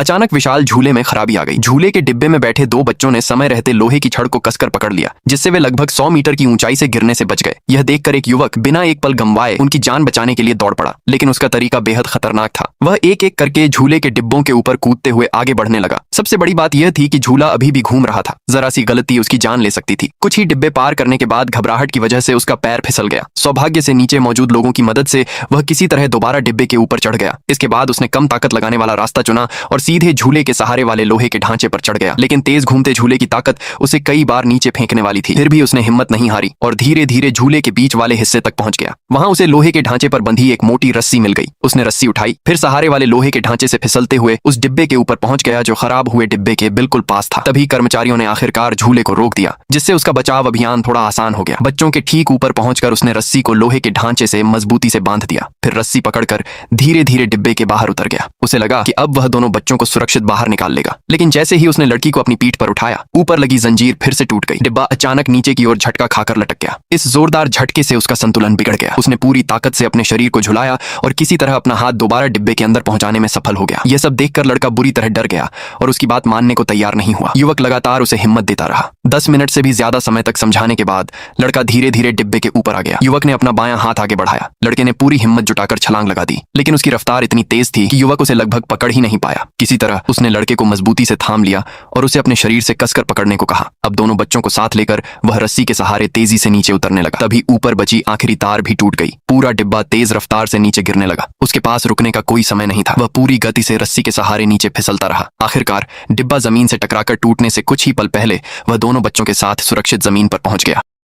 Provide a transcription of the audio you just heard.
अचानक विशाल झूले में खराबी आ गई। झूले के डिब्बे में बैठे दो बच्चों ने समय रहते लोहे की छड़ को कसकर पकड़ लिया, जिससे वे लगभग 100 मीटर की ऊंचाई से गिरने से बच गए। यह देखकर एक युवक बिना एक पल गंवाए उनकी जान बचाने के लिए दौड़ पड़ा, लेकिन उसका तरीका बेहद खतरनाक था। वह एक एक करके झूले के डिब्बों के ऊपर कूदते हुए आगे बढ़ने लगा। सबसे बड़ी बात यह थी कि झूला अभी भी घूम रहा था। जरा सी गलती उसकी जान ले सकती थी। कुछ ही डिब्बे पार करने के बाद घबराहट की वजह से उसका पैर फिसल गया। सौभाग्य से नीचे मौजूद लोगों की मदद से वह किसी तरह दोबारा डिब्बे के ऊपर चढ़ गया। इसके बाद उसने कम ताकत लगाने वाला रास्ता चुना और सीधे झूले के सहारे वाले लोहे के ढांचे पर चढ़ गया। लेकिन तेज घूमते झूले की ताकत उसे कई बार नीचे फेंकने वाली थी। फिर भी उसने हिम्मत नहीं हारी और धीरे धीरे झूले के बीच वाले हिस्से तक पहुंच गया। वहां उसे लोहे के ढांचे पर बंधी एक मोटी रस्सी मिल गई। उसने रस्सी उठाई, फिर सहारे वाले लोहे के ढांचे से फिसलते हुए उस डिब्बे के ऊपर पहुंच गया जो खराब हुए डिब्बे के बिल्कुल पास था। तभी कर्मचारियों ने आखिरकार झूले को रोक दिया, जिससे उसका बचाव अभियान थोड़ा आसान हो गया। बच्चों के ठीक ऊपर पहुंचकर उसने रस्सी को लोहे के ढांचे से मजबूती से बांध दिया, फिर रस्सी पकड़कर धीरे धीरे डिब्बे के बाहर उतर गया। उसे लगा कि अब वह दोनों बच्चों को सुरक्षित बाहर निकाल लेगा, लेकिन जैसे ही उसने लड़की को अपनी पीठ पर उठाया, ऊपर लगी जंजीर फिर से टूट गई। डिब्बा अचानक नीचे की ओर झटका खाकर लटक गया। इस जोरदार झटके से उसका संतुलन बिगड़ गया। उसने पूरी ताकत से अपने शरीर को झुलाया और किसी तरह अपना हाथ दोबारा डिब्बे के अंदर पहुंचाने में सफल हो गया। यह सब देखकर लड़का बुरी तरह डर गया और उसकी बात मानने को तैयार नहीं हुआ। युवक लगातार उसे हिम्मत देता रहा। 10 मिनट से भी ज्यादा समय तक समझाने के बाद लड़का धीरे धीरे डिब्बे के ऊपर आ गया। युवक ने अपना बायां हाथ आगे बढ़ाया। लड़के ने पूरी हिम्मत जुटाकर छलांग लगा दी, लेकिन उसकी रफ्तार इतनी तेज थी कि युवक उसे लगभग पकड़ ही नहीं पाया। किसी तरह उसने लड़के को मजबूती से थाम लिया और उसे अपने शरीर से कसकर पकड़ने को कहा। अब दोनों बच्चों को साथ लेकर वह रस्सी के सहारे तेजी से नीचे उतरने लगा। तभी ऊपर बची आखिरी तार भी टूट गई। पूरा डिब्बा तेज रफ्तार से नीचे गिरने लगा। उसके पास रुकने का कोई समय नहीं था। वह पूरी गति से रस्सी के सहारे नीचे फिसलता रहा। आखिरकार डिब्बा जमीन से टकराकर टूटने से कुछ ही पल पहले वह दोनों बच्चों के साथ सुरक्षित जमीन पर पहुंच गया।